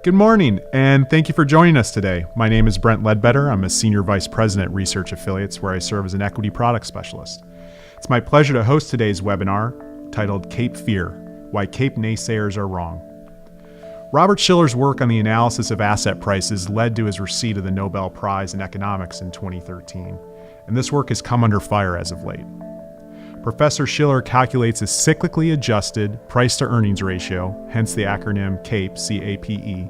Good morning, and thank you for joining us today. My name is Brent Ledbetter. I'm a Senior Vice President at Research Affiliates, where I serve as an equity product specialist. It's my pleasure to host today's webinar titled Cape Fear: Why Cape Naysayers Are Wrong. Robert Shiller's work on the analysis of asset prices led to his receipt of the Nobel Prize in Economics in 2013, and this work has come under fire as of late. Professor Shiller calculates a cyclically adjusted price-to-earnings ratio, hence the acronym CAPE, C-A-P-E,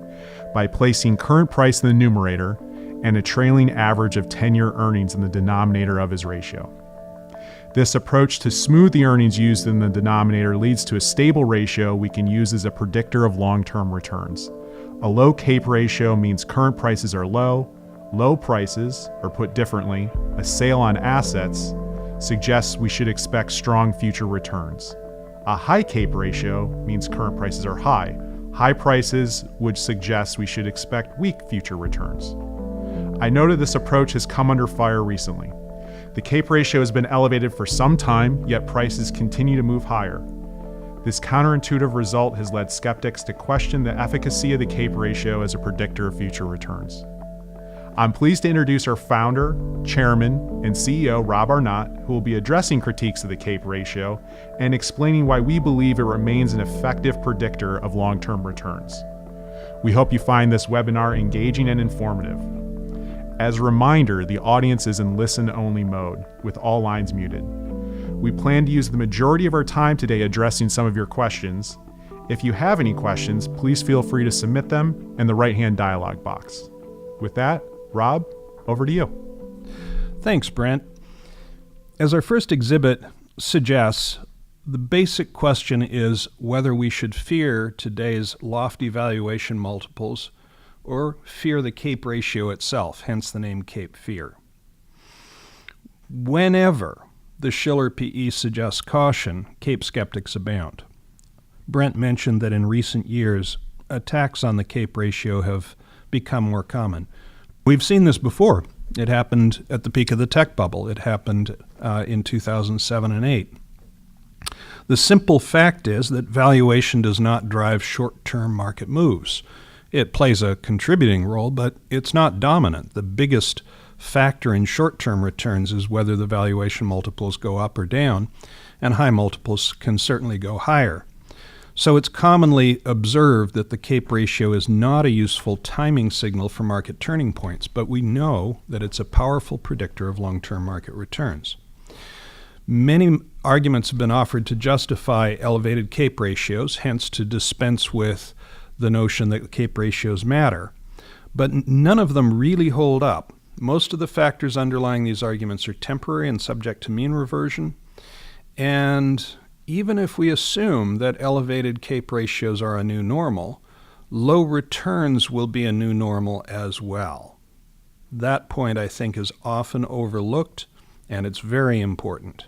by placing current price in the numerator and a trailing average of 10-year earnings in the denominator of his ratio. This approach to smooth the earnings used in the denominator leads to a stable ratio we can use as a predictor of long-term returns. A low CAPE ratio means current prices are low. Low prices, or put differently, a sale on assets, suggests we should expect strong future returns. A high CAPE ratio means current prices are high. High prices would suggest we should expect weak future returns. I noted this approach has come under fire recently. The CAPE ratio has been elevated for some time, yet prices continue to move higher. This counterintuitive result has led skeptics to question the efficacy of the CAPE ratio as a predictor of future returns. I'm pleased to introduce our founder, chairman, and CEO, Rob Arnott, who will be addressing critiques of the CAPE ratio and explaining why we believe it remains an effective predictor of long-term returns. We hope you find this webinar engaging and informative. As a reminder, the audience is in listen-only mode, with all lines muted. We plan to use the majority of our time today addressing some of your questions. If you have any questions, please feel free to submit them in the right-hand dialog box. With that, Rob, over to you. Thanks, Brent. As our first exhibit suggests, the basic question is whether we should fear today's lofty valuation multiples or fear the CAPE ratio itself, hence the name Cape Fear. Whenever the Shiller PE suggests caution, CAPE skeptics abound. Brent mentioned that in recent years, attacks on the CAPE ratio have become more common. We've seen this before. It happened at the peak of the tech bubble. It happened in 2007 and 8. The simple fact is that valuation does not drive short-term market moves. It plays a contributing role, but it's not dominant. The biggest factor in short-term returns is whether the valuation multiples go up or down, and high multiples can certainly go higher. So it's commonly observed that the CAPE ratio is not a useful timing signal for market turning points, but we know that it's a powerful predictor of long-term market returns. Many arguments have been offered to justify elevated CAPE ratios, hence to dispense with the notion that CAPE ratios matter, but none of them really hold up. Most of the factors underlying these arguments are temporary and subject to mean reversion, and even if we assume that elevated CAPE ratios are a new normal, low returns will be a new normal as well. That point, I think, is often overlooked, and it's very important.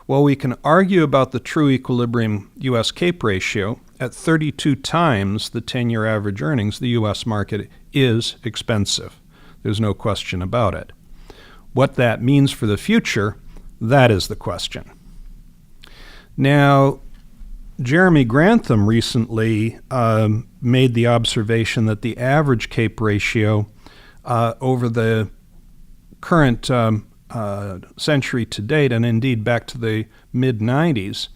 While we can argue about the true equilibrium U.S. CAPE ratio, at 32 times the 10-year average earnings, the U.S. market is expensive. There's no question about it. What that means for the future, that is the question. Now, Jeremy Grantham recently made the observation that the average CAPE ratio over the current century to date, and indeed back to the mid-90s,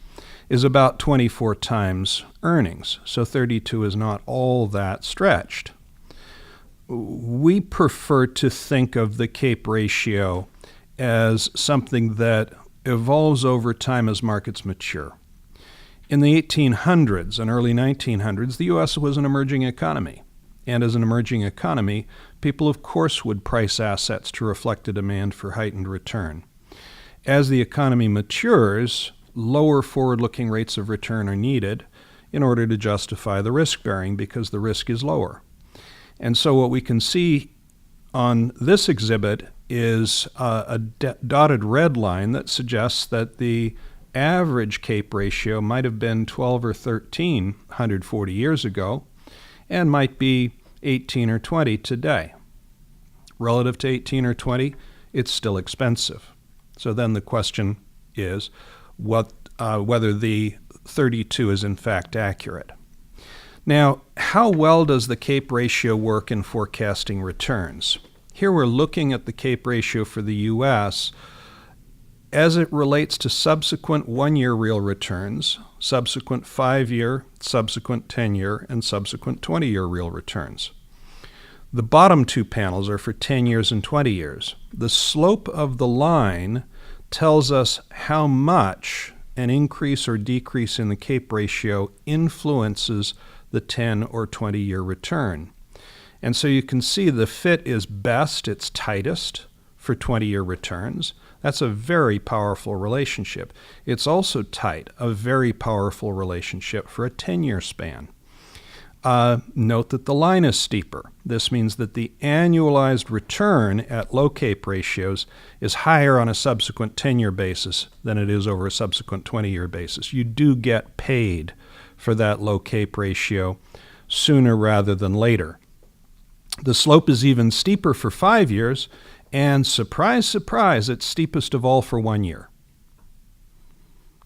is about 24 times earnings. So 32 is not all that stretched. We prefer to think of the CAPE ratio as something that evolves over time as markets mature. In the 1800s and early 1900s, the U.S. was an emerging economy. And as an emerging economy, people of course would price assets to reflect a demand for heightened return. As the economy matures, lower forward-looking rates of return are needed in order to justify the risk-bearing because the risk is lower. And so what we can see on this exhibit is a dotted red line that suggests that the average CAPE ratio might have been 12 or 13 140 years ago and might be 18 or 20 today. Relative to 18 or 20, it's still expensive. So then the question is whether the 32 is in fact accurate. Now, how well does the CAPE ratio work in forecasting returns? Here we're looking at the CAPE ratio for the U.S. as it relates to subsequent 1-year real returns, subsequent 5-year, subsequent 10-year, and subsequent 20-year real returns. The bottom two panels are for 10 years and 20 years. The slope of the line tells us how much an increase or decrease in the CAPE ratio influences the 10 or 20-year return. And so you can see the fit is best, it's tightest for 20-year returns. That's a very powerful relationship. It's also tight, a very powerful relationship for a 10-year span. Note that the line is steeper. This means that the annualized return at low CAPE ratios is higher on a subsequent 10-year basis than it is over a subsequent 20-year basis. You do get paid for that low CAPE ratio sooner rather than later. The slope is even steeper for 5 years, and surprise, surprise, it's steepest of all for 1 year.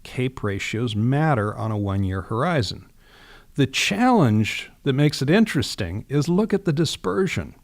CAPE ratios matter on a 1-year horizon. The challenge that makes it interesting is look at the dispersion.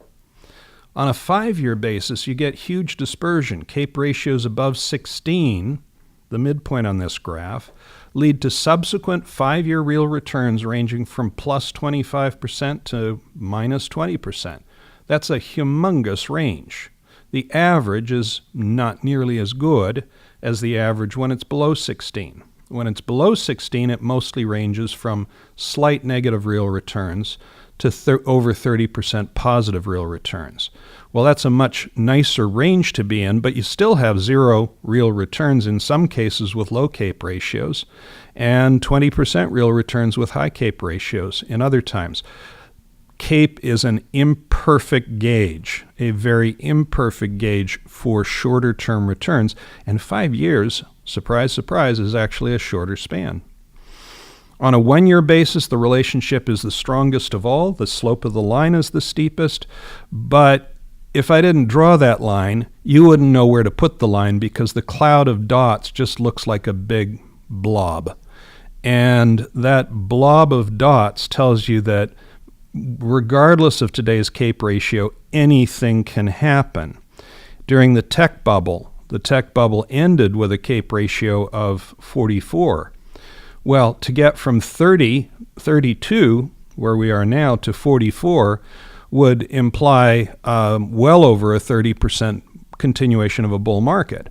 On a 5-year basis, you get huge dispersion. CAPE ratios above 16, the midpoint on this graph, lead to subsequent 5-year real returns ranging from plus 25% to minus 20%. That's a humongous range. The average is not nearly as good as the average when it's below 16. When it's below 16, it mostly ranges from slight negative real returns to over 30% positive real returns. Well, that's a much nicer range to be in, but you still have zero real returns in some cases with low CAPE ratios and 20% real returns with high CAPE ratios in other times. CAPE is an imperfect gauge, a very imperfect gauge for shorter term returns, and 5 years, surprise, surprise, is actually a shorter span. On a 1-year basis, the relationship is the strongest of all. The slope of the line is the steepest. But if I didn't draw that line, you wouldn't know where to put the line because the cloud of dots just looks like a big blob. And that blob of dots tells you that regardless of today's CAPE ratio, anything can happen. During the tech bubble ended with a CAPE ratio of 44. Well, to get from 32, where we are now, to 44 would imply well over a 30% continuation of a bull market.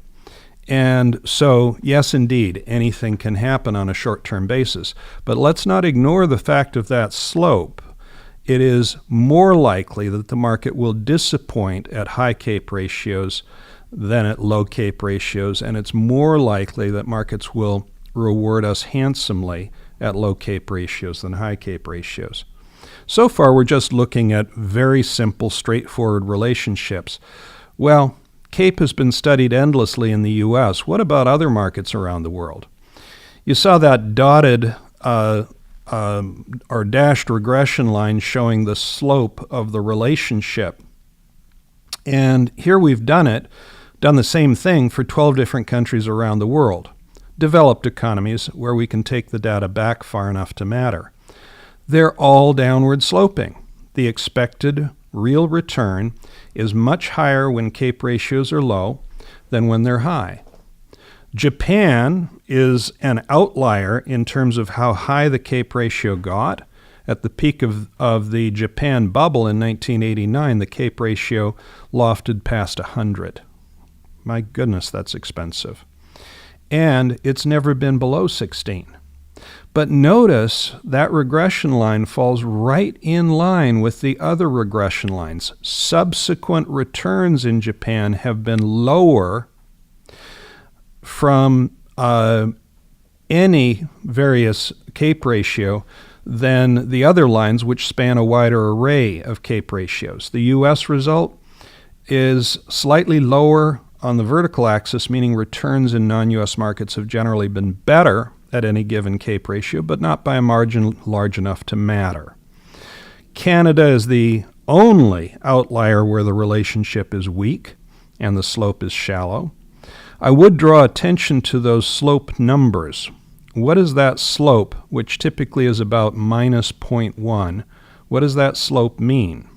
And so, yes, indeed, anything can happen on a short-term basis. But let's not ignore the fact of that slope. It is more likely that the market will disappoint at high CAPE ratios than at low CAPE ratios, and it's more likely that markets will reward us handsomely at low CAPE ratios than high CAPE ratios. So far, we're just looking at very simple, straightforward relationships. Well, CAPE has been studied endlessly in the U.S. What about other markets around the world? You saw that dotted or dashed regression line showing the slope of the relationship. And here we've done the same thing for 12 different countries around the world. Developed economies where we can take the data back far enough to matter. They're all downward sloping. The expected real return is much higher when CAPE ratios are low than when they're high. Japan is an outlier in terms of how high the CAPE ratio got. At the peak of the Japan bubble in 1989, the CAPE ratio lofted past 100. My goodness, that's expensive. And it's never been below 16. But notice that regression line falls right in line with the other regression lines. Subsequent returns in Japan have been lower from any various CAPE ratio than the other lines, which span a wider array of CAPE ratios. The U.S. result is slightly lower on the vertical axis, meaning returns in non-U.S. markets have generally been better at any given CAPE ratio, but not by a margin large enough to matter. Canada is the only outlier where the relationship is weak and the slope is shallow. I would draw attention to those slope numbers. what does that slope, which typically is about minus 0.1, what does that slope mean?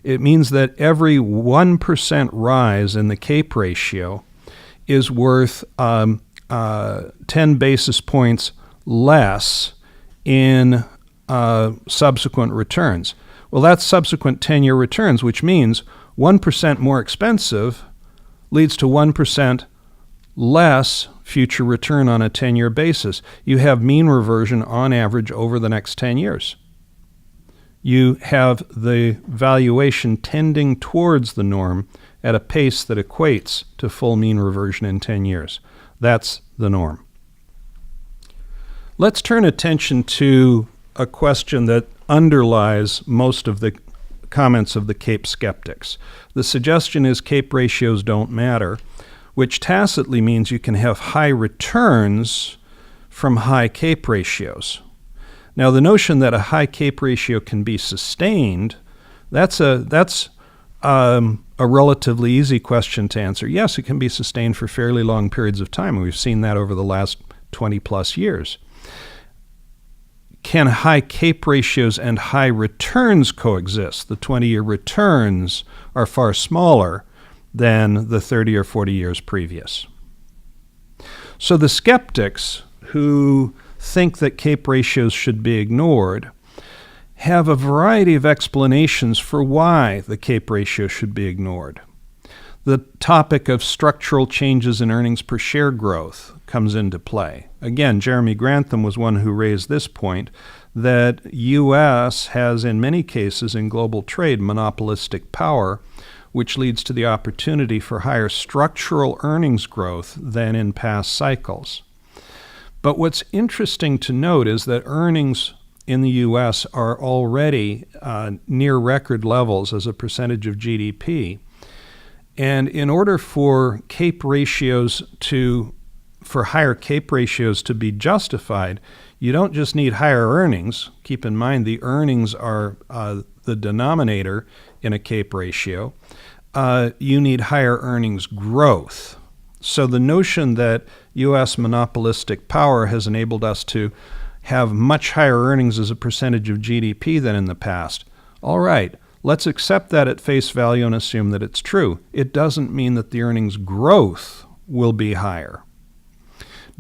It means that every 1% rise in the CAPE ratio is worth 10 basis points less in subsequent returns. Well, that's subsequent 10-year returns, which means 1% more expensive leads to 1% less future return on a 10-year basis. You have mean reversion on average over the next 10 years. You have the valuation tending towards the norm at a pace that equates to full mean reversion in 10 years. That's the norm. Let's turn attention to a question that underlies most of the comments of the CAPE skeptics. The suggestion is CAPE ratios don't matter, which tacitly means you can have high returns from high CAPE ratios. Now, the notion that a high CAPE ratio can be sustained, that's a relatively easy question to answer. Yes, it can be sustained for fairly long periods of time, and we've seen that over the last 20 plus years. Can high CAPE ratios and high returns coexist? The 20-year returns are far smaller than the 30 or 40 years previous. So the skeptics who think that CAPE ratios should be ignored have a variety of explanations for why the CAPE ratio should be ignored. The topic of structural changes in earnings per share growth comes into play. Again, Jeremy Grantham was one who raised this point, that U.S. has in many cases in global trade monopolistic power, which leads to the opportunity for higher structural earnings growth than in past cycles. But what's interesting to note is that earnings in the U.S. are already near record levels as a percentage of GDP. And in order for higher CAPE ratios to be justified, you don't just need higher earnings. Keep in mind the earnings are the denominator in a CAPE ratio. You need higher earnings growth. So the notion that U.S. monopolistic power has enabled us to have much higher earnings as a percentage of GDP than in the past. All right, let's accept that at face value and assume that it's true. It doesn't mean that the earnings growth will be higher.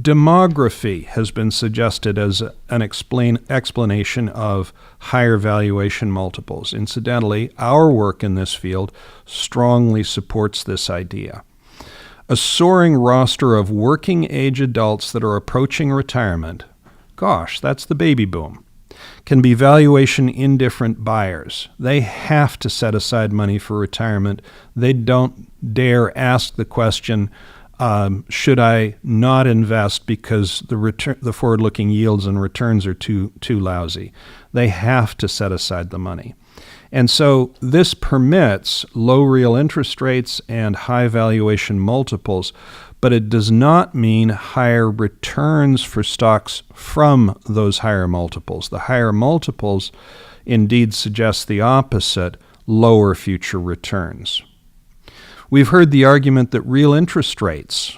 Demography has been suggested as an explanation of higher valuation multiples. Incidentally, our work in this field strongly supports this idea. A soaring roster of working-age adults that are approaching retirement, gosh, that's the baby boom, can be valuation indifferent buyers. They have to set aside money for retirement. They don't dare ask the question, should I not invest because the forward-looking yields and returns are too lousy? They have to set aside the money. And so this permits low real interest rates and high valuation multiples, but it does not mean higher returns for stocks from those higher multiples. The higher multiples indeed suggest the opposite, lower future returns. We've heard the argument that real interest rates,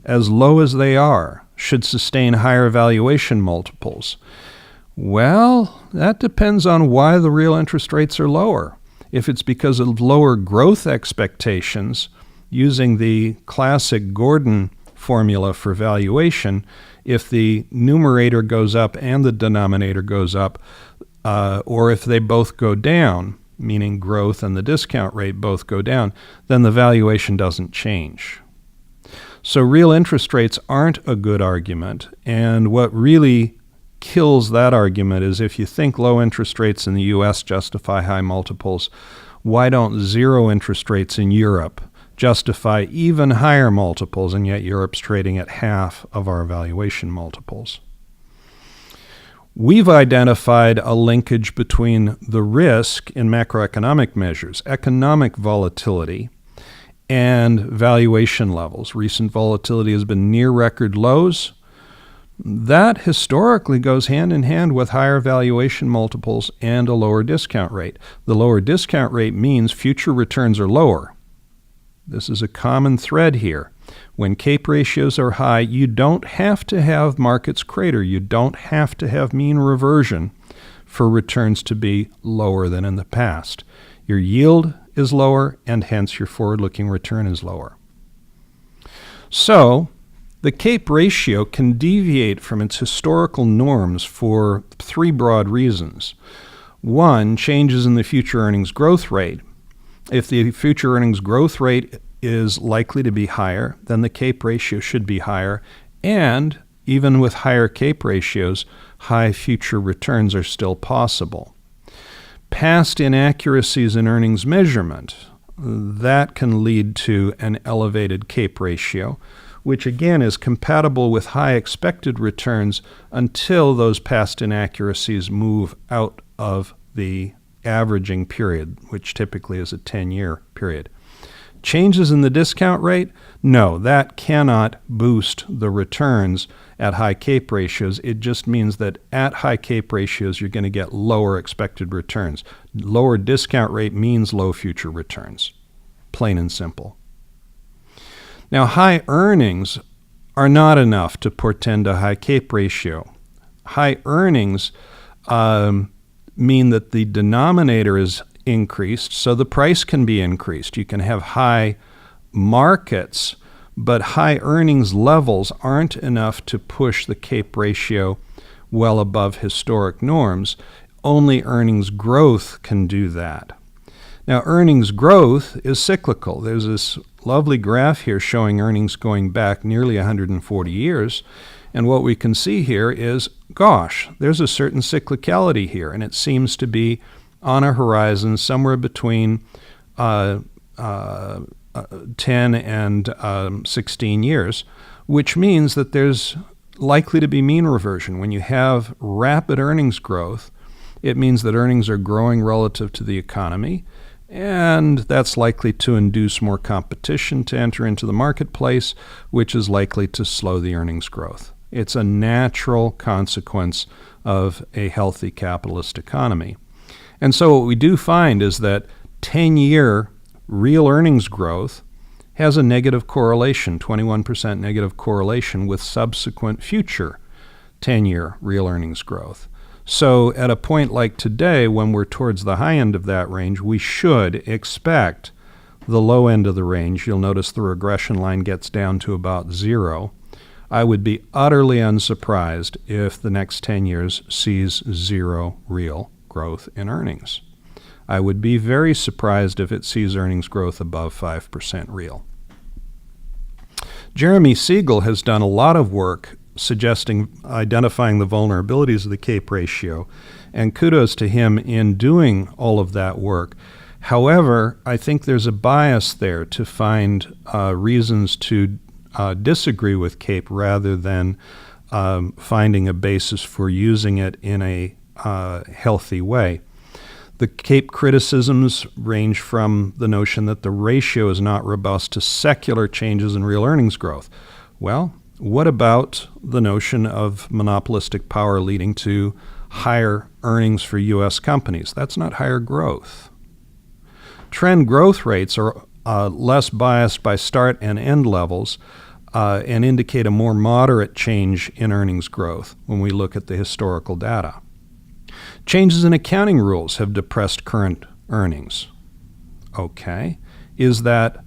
as low as they are, should sustain higher valuation multiples. Well, that depends on why the real interest rates are lower. If it's because of lower growth expectations, using the classic Gordon formula for valuation, if the numerator goes up and the denominator goes up, or if they both go down, meaning growth and the discount rate both go down, then the valuation doesn't change. So real interest rates aren't a good argument, and what really kills that argument is if you think low interest rates in the U.S. justify high multiples, why don't zero interest rates in Europe justify even higher multiples, and yet Europe's trading at half of our valuation multiples? We've identified a linkage between the risk in macroeconomic measures, economic volatility, and valuation levels. Recent volatility has been near record lows. That historically goes hand in hand with higher valuation multiples and a lower discount rate. The lower discount rate means future returns are lower. This is a common thread here. When CAPE ratios are high, you don't have to have markets crater. You don't have to have mean reversion for returns to be lower than in the past. Your yield is lower, and hence your forward-looking return is lower. So, the CAPE ratio can deviate from its historical norms for three broad reasons. One, changes in the future earnings growth rate. If the future earnings growth rate is likely to be higher, then the CAPE ratio should be higher, and even with higher CAPE ratios, high future returns are still possible. Past inaccuracies in earnings measurement, that can lead to an elevated CAPE ratio, which again is compatible with high expected returns until those past inaccuracies move out of the averaging period, which typically is a 10-year period. Changes in the discount rate? No, that cannot boost the returns at high CAPE ratios. It just means that at high CAPE ratios, you're going to get lower expected returns. Lower discount rate means low future returns, plain and simple. Now, high earnings are not enough to portend a high CAPE ratio. High earnings mean that the denominator is increased, so the price can be increased. You can have high markets, but high earnings levels aren't enough to push the CAPE ratio well above historic norms. Only earnings growth can do that. Now, earnings growth is cyclical. There's this lovely graph here showing earnings going back nearly 140 years. And what we can see here is, gosh, there's a certain cyclicality here, and it seems to be on a horizon somewhere between 10 and 16 years, which means that there's likely to be mean reversion. When you have rapid earnings growth, it means that earnings are growing relative to the economy, and that's likely to induce more competition to enter into the marketplace, which is likely to slow the earnings growth. It's a natural consequence of a healthy capitalist economy. And so what we do find is that 10-year real earnings growth has a negative correlation, 21% negative correlation with subsequent future 10-year real earnings growth. So at a point like today, when we're towards the high end of that range, we should expect the low end of the range. You'll notice the regression line gets down to about 0. I would be utterly unsurprised if the next 10 years sees 0 real growth in earnings. I would be very surprised if it sees earnings growth above 5% real. Jeremy Siegel has done a lot of work identifying the vulnerabilities of the CAPE ratio, and kudos to him in doing all of that work. However, I think there's a bias there to find reasons to disagree with CAPE rather than finding a basis for using it in a healthy way. The CAPE criticisms range from the notion that the ratio is not robust to secular changes in real earnings growth. Well, what about the notion of monopolistic power leading to higher earnings for U.S. companies? That's not higher growth. Trend growth rates are less biased by start and end levels and indicate a more moderate change in earnings growth when we look at the historical data. Changes in accounting rules have depressed current earnings. Okay. Is that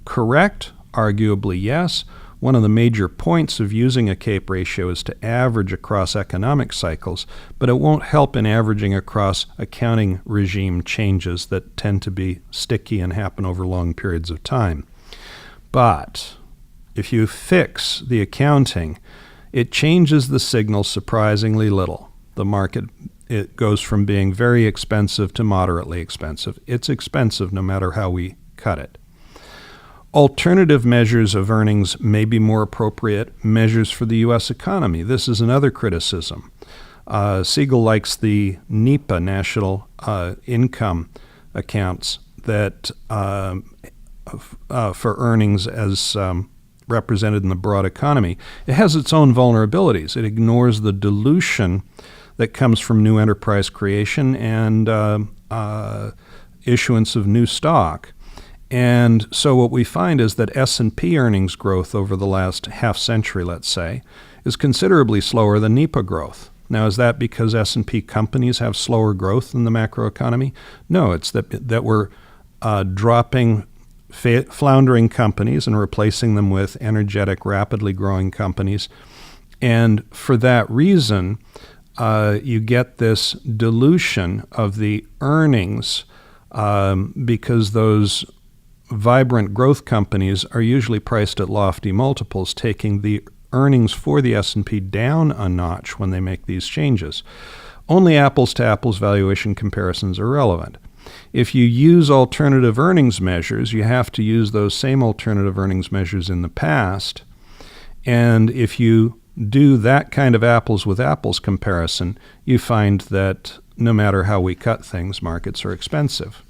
correct? Arguably, yes. One of the major points of using a CAPE ratio is to average across economic cycles, but it won't help in averaging across accounting regime changes that tend to be sticky and happen over long periods of time. But if you fix the accounting, it changes the signal surprisingly little. The market, it goes from being very expensive to moderately expensive. It's expensive no matter how we cut it. Alternative measures of earnings may be more appropriate measures for the U.S. economy. This is another criticism. Siegel likes the NEPA, National Income Accounts, that for earnings as represented in the broad economy. It has its own vulnerabilities. It ignores the dilution that comes from new enterprise creation and issuance of new stock. And so what we find is that S&P earnings growth over the last half century, let's say, is considerably slower than NEPA growth. Now, is that because S&P companies have slower growth than the macroeconomy? No, it's that we're dropping floundering companies and replacing them with energetic, rapidly growing companies. And for that reason, you get this dilution of the earnings because those vibrant growth companies are usually priced at lofty multiples, taking the earnings for the S&P down a notch when they make these changes. Only apples-to-apples valuation comparisons are relevant. If you use alternative earnings measures, you have to use those same alternative earnings measures in the past. And if you do that kind of apples-with-apples comparison, you find that no matter how we cut things, markets are expensive.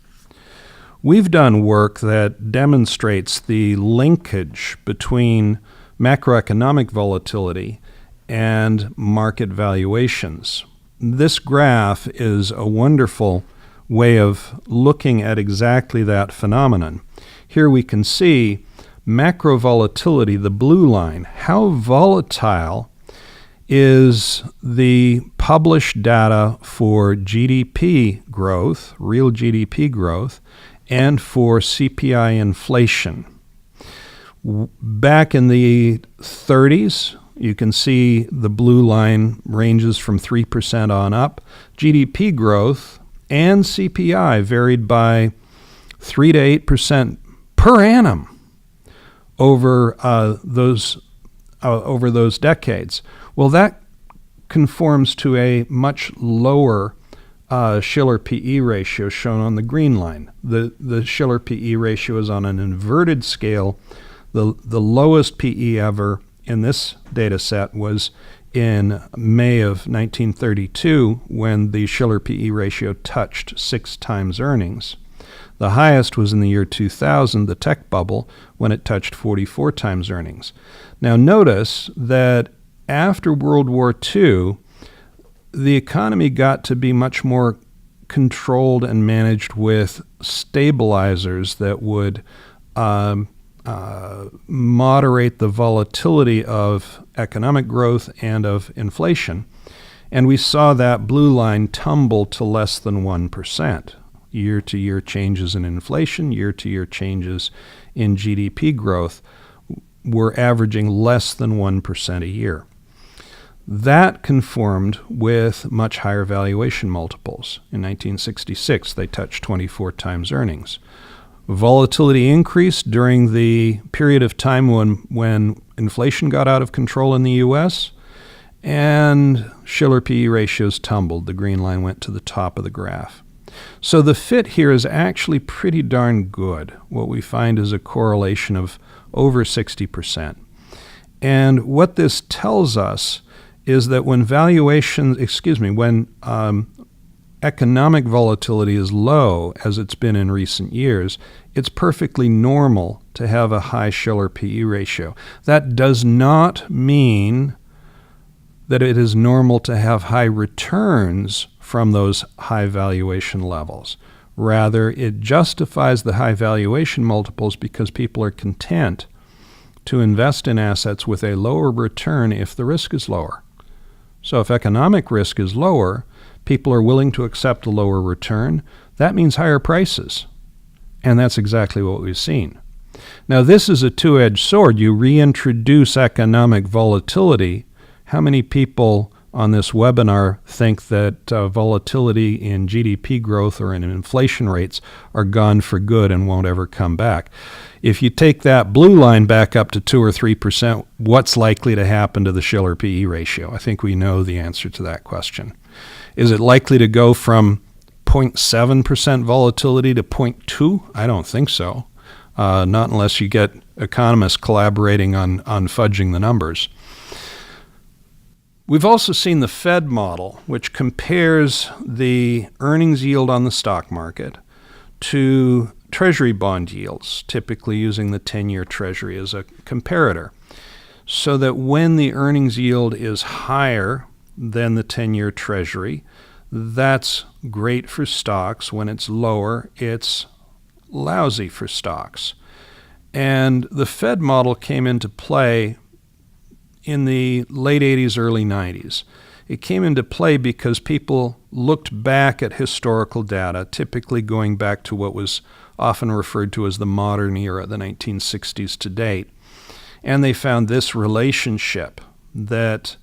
We've done work that demonstrates the linkage between macroeconomic volatility and market valuations. This graph is a wonderful way of looking at exactly that phenomenon. Here we can see macro volatility, the blue line. How volatile is the published data for GDP growth, real GDP growth, and for CPI inflation? Back in the 30s, you can see the blue line ranges from 3% on up. GDP growth and CPI varied by 3 to 8% per annum over those decades. Well, that conforms to a much lower Shiller PE ratio shown on the green line. The Shiller PE ratio is on an inverted scale. The lowest PE ever in this data set was in May of 1932 when the Shiller PE ratio touched 6 times earnings. The highest was in the year 2000, the tech bubble, when it touched 44 times earnings. Now notice that after World War II, the economy got to be much more controlled and managed with stabilizers that would moderate the volatility of economic growth and of inflation. And we saw that blue line tumble to less than 1%. Year-to-year changes in inflation, year-to-year changes in GDP growth were averaging less than 1% a year. That conformed with much higher valuation multiples. In 1966, they touched 24 times earnings. Volatility increased during the period of time when inflation got out of control in the U.S., and Shiller PE ratios tumbled. The green line went to the top of the graph. So the fit here is actually pretty darn good. What we find is a correlation of over 60%. And what this tells us is that when economic volatility is low, as it's been in recent years, it's perfectly normal to have a high Shiller PE ratio. That does not mean that it is normal to have high returns from those high valuation levels. Rather, it justifies the high valuation multiples because people are content to invest in assets with a lower return if the risk is lower. So if economic risk is lower, people are willing to accept a lower return. That means higher prices. And that's exactly what we've seen. Now, this is a two-edged sword. You reintroduce economic volatility. How many people on this webinar think that volatility in GDP growth or in inflation rates are gone for good and won't ever come back? If you take that blue line back up to 2 or 3%, what's likely to happen to the Shiller PE ratio? I think we know the answer to that question. Is it likely to go from 0.7% volatility to 0.2? I don't think so. Not unless you get economists collaborating on fudging the numbers. We've also seen the Fed model, which compares the earnings yield on the stock market to Treasury bond yields, typically using the 10-year Treasury as a comparator, so that when the earnings yield is higher than the 10-year Treasury, that's great for stocks. When it's lower, it's lousy for stocks. And the Fed model came into play in the late 80s, early 90s. It came into play because people looked back at historical data, typically going back to what was often referred to as the modern era, the 1960s to date. And they found this relationship that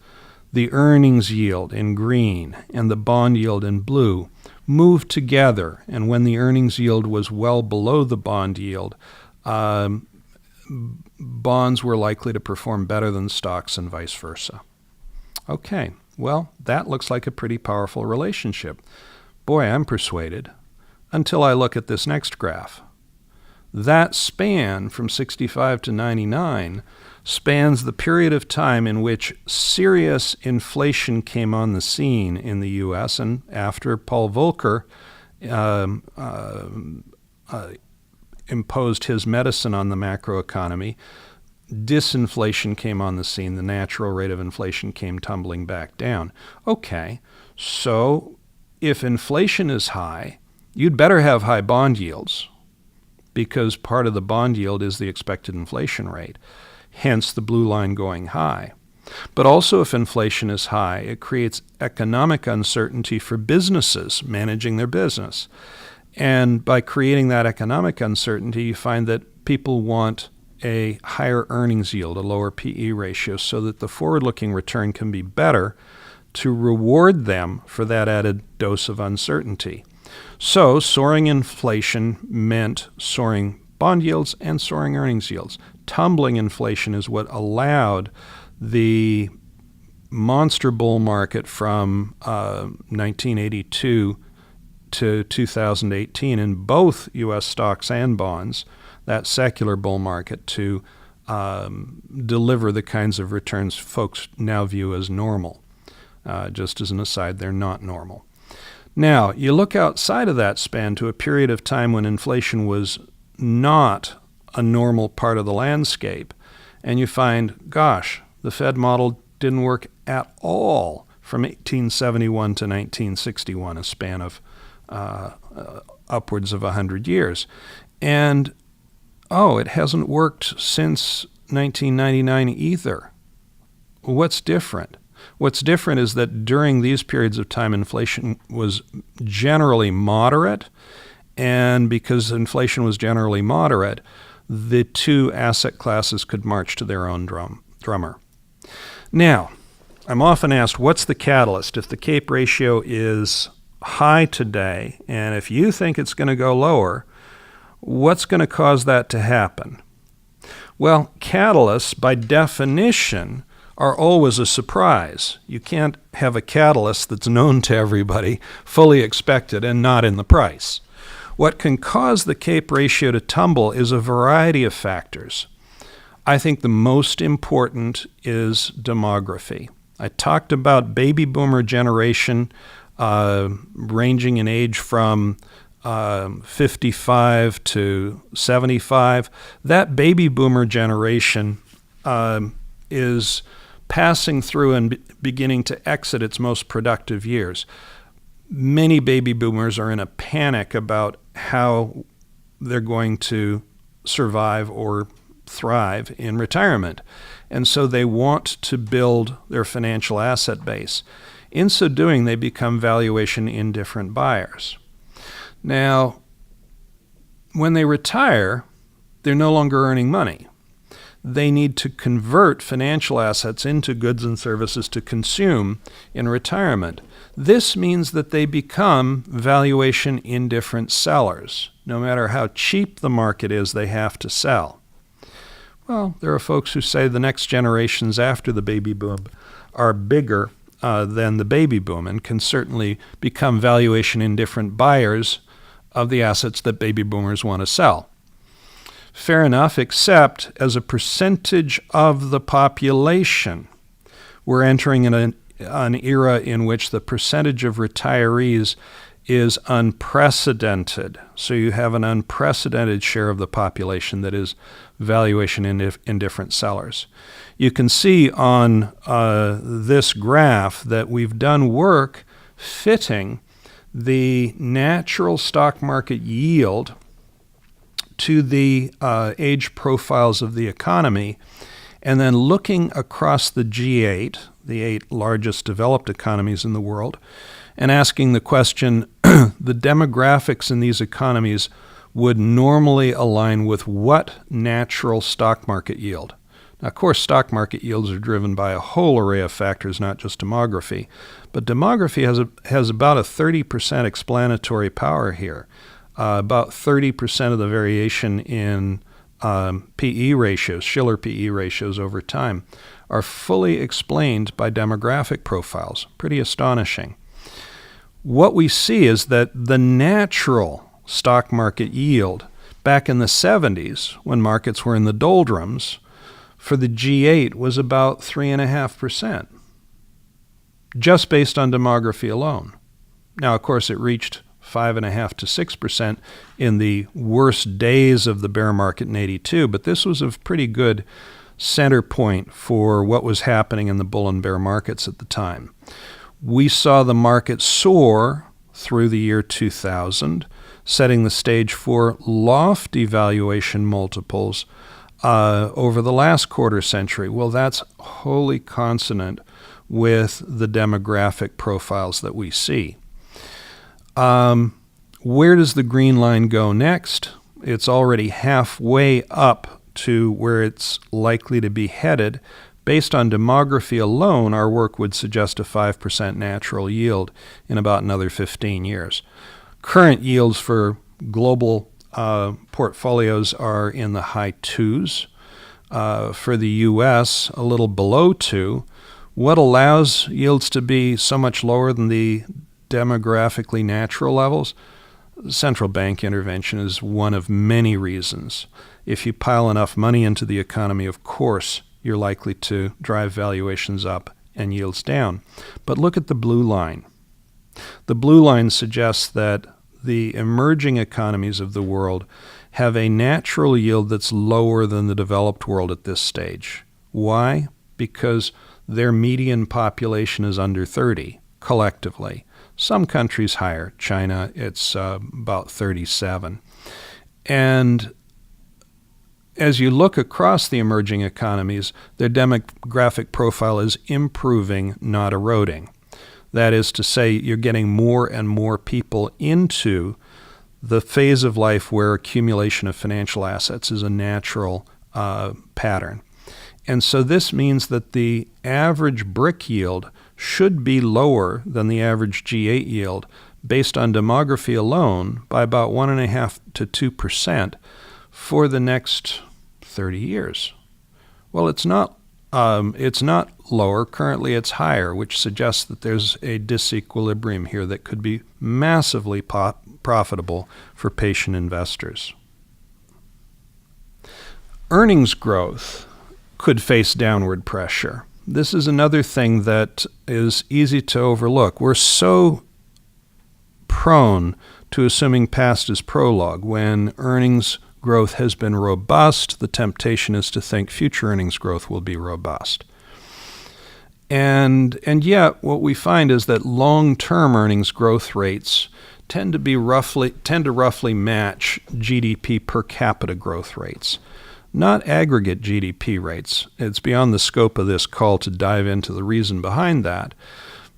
the earnings yield in green and the bond yield in blue moved together. And when the earnings yield was well below the bond yield, bonds were likely to perform better than stocks and vice versa. Okay, well, that looks like a pretty powerful relationship. Boy, I'm persuaded, until I look at this next graph. That span from 65 to 99 spans the period of time in which serious inflation came on the scene in the U.S. and after Paul Volcker imposed his medicine on the macroeconomy, disinflation came on the scene. The natural rate of inflation came tumbling back down. Okay, so if inflation is high, you'd better have high bond yields because part of the bond yield is the expected inflation rate, hence the blue line going high. But also if inflation is high, it creates economic uncertainty for businesses managing their business. And by creating that economic uncertainty, you find that people want a higher earnings yield, a lower PE ratio, so that the forward-looking return can be better to reward them for that added dose of uncertainty. So soaring inflation meant soaring bond yields and soaring earnings yields. Tumbling inflation is what allowed the monster bull market from 1982 to 2018 in both U.S. stocks and bonds, that secular bull market, to deliver the kinds of returns folks now view as normal. Just as an aside, they're not normal. Now, you look outside of that span to a period of time when inflation was not a normal part of the landscape, and you find, gosh, the Fed model didn't work at all from 1871 to 1961, a span of upwards of 100 years. And, it hasn't worked since 1999 either. What's different? What's different is that during these periods of time, inflation was generally moderate, and because inflation was generally moderate, the two asset classes could march to their own drummer. Now, I'm often asked, what's the catalyst? If the CAPE ratio is high today, and if you think it's going to go lower, what's going to cause that to happen? Well, catalysts, by definition, are always a surprise. You can't have a catalyst that's known to everybody, fully expected, and not in the price. What can cause the CAPE ratio to tumble is a variety of factors. I think the most important is demography. I talked about baby boomer generation ranging in age from 55 to 75. That baby boomer generation is passing through and beginning to exit its most productive years. Many baby boomers are in a panic about how they're going to survive or thrive in retirement. And so they want to build their financial asset base. In so doing, they become valuation indifferent buyers. Now, when they retire, they're no longer earning money. They need to convert financial assets into goods and services to consume in retirement. This means that they become valuation indifferent sellers. No matter how cheap the market is, they have to sell. Well, there are folks who say the next generations after the baby boom are bigger than the baby boom and can certainly become valuation indifferent buyers of the assets that baby boomers want to sell. Fair enough, except as a percentage of the population, we're entering in an era in which the percentage of retirees is unprecedented. So you have an unprecedented share of the population that is valuation indifferent sellers. You can see on this graph that we've done work fitting the natural stock market yield to the age profiles of the economy, and then looking across the G8, the 8 largest developed economies in the world, and asking the question, the demographics in these economies would normally align with what natural stock market yield? Now, of course, stock market yields are driven by a whole array of factors, not just demography. But demography has about a 30% explanatory power here. About 30% of the variation in PE ratios, Shiller PE ratios over time, are fully explained by demographic profiles. Pretty astonishing. What we see is that the natural stock market yield back in the 70s, when markets were in the doldrums, for the G8 was about 3.5%, just based on demography alone. Now, of course, it reached 5.5% to 6% in the worst days of the bear market in '82, but this was a pretty good center point for what was happening in the bull and bear markets at the time. We saw the market soar through the year 2000, setting the stage for lofty valuation multiples over the last quarter century. Well, that's wholly consonant with the demographic profiles that we see. Where does the green line go next? It's already halfway up to where it's likely to be headed. Based on demography alone, our work would suggest a 5% natural yield in about another 15 years. Current yields for global portfolios are in the high 2s. For the U.S., a little below 2. What allows yields to be so much lower than the demographically natural levels? Central bank intervention is one of many reasons. If you pile enough money into the economy, of course, you're likely to drive valuations up and yields down. But look at the blue line. The blue line suggests that the emerging economies of the world have a natural yield that's lower than the developed world at this stage. Why? Because their median population is under 30 collectively. Some countries higher. China, it's about 37. And as you look across the emerging economies, their demographic profile is improving, not eroding. That is to say, you're getting more and more people into the phase of life where accumulation of financial assets is a natural pattern. And so this means that the average BRIC yield should be lower than the average G8 yield based on demography alone by about 1.5% to 2% for the next 30 years. Well, it's not lower. Currently, it's higher, which suggests that there's a disequilibrium here that could be massively profitable for patient investors. Earnings growth could face downward pressure. This is another thing that is easy to overlook. We're so prone to assuming past is prologue. When earnings growth has been robust, the temptation is to think future earnings growth will be robust. And yet what we find is that long-term earnings growth rates tend to roughly match GDP per capita growth rates, not aggregate GDP rates. It's beyond the scope of this call to dive into the reason behind that.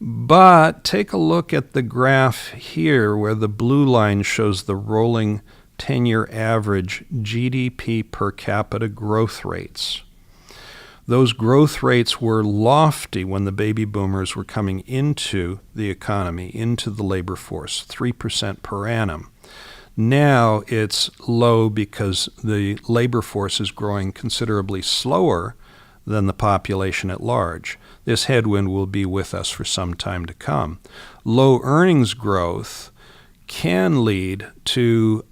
But take a look at the graph here where the blue line shows the rolling 10-year average GDP per capita growth rates. Those growth rates were lofty when the baby boomers were coming into the economy, into the labor force, 3% per annum. Now it's low because the labor force is growing considerably slower than the population at large. This headwind will be with us for some time to come. Low earnings growth can lead to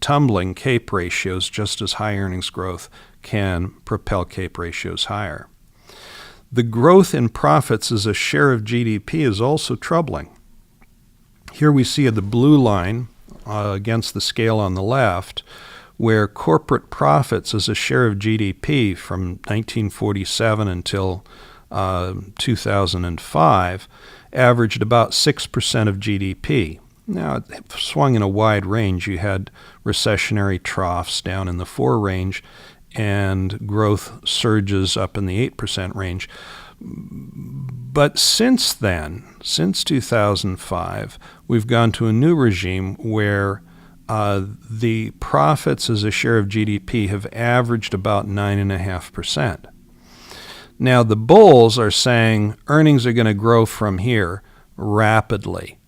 tumbling CAPE ratios, just as high earnings growth can propel CAPE ratios higher. The growth in profits as a share of GDP is also troubling. Here we see the blue line against the scale on the left, where corporate profits as a share of GDP from 1947 until 2005 averaged about 6% of GDP. Now, it swung in a wide range. You had recessionary troughs down in the 4 range and growth surges up in the 8% range. But since then, since 2005, we've gone to a new regime where the profits as a share of GDP have averaged about 9.5%. Now, the bulls are saying earnings are going to grow from here rapidly.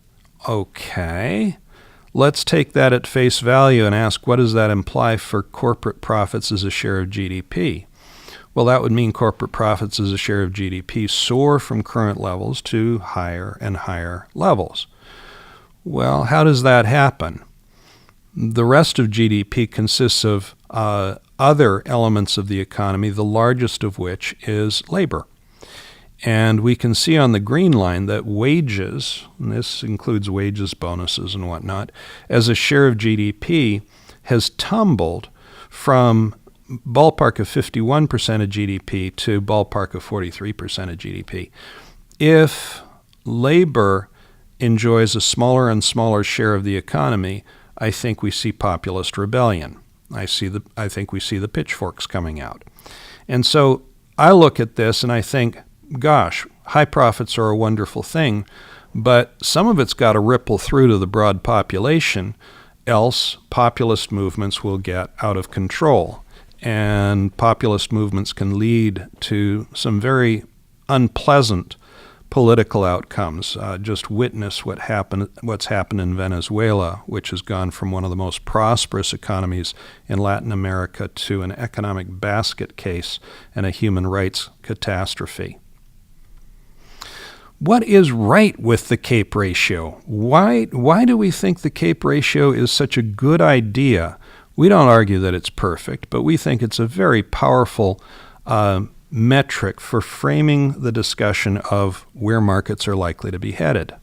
Okay, let's take that at face value and ask, what does that imply for corporate profits as a share of GDP? Well, that would mean corporate profits as a share of GDP soar from current levels to higher and higher levels. Well, how does that happen? The rest of GDP consists of other elements of the economy, the largest of which is labor. And we can see on the green line that wages, and this includes wages, bonuses, and whatnot, as a share of GDP has tumbled from ballpark of 51% of GDP to ballpark of 43% of GDP. If labor enjoys a smaller and smaller share of the economy, I think we see populist rebellion. I think we see the pitchforks coming out. And so I look at this and I think, gosh, high profits are a wonderful thing, but some of it's got to ripple through to the broad population, else populist movements will get out of control. And populist movements can lead to some very unpleasant political outcomes. Just witness what's happened in Venezuela, which has gone from one of the most prosperous economies in Latin America to an economic basket case and a human rights catastrophe. What is right with the CAPE ratio? Why do we think the CAPE ratio is such a good idea? We don't argue that it's perfect, but we think it's a very powerful metric for framing the discussion of where markets are likely to be headed.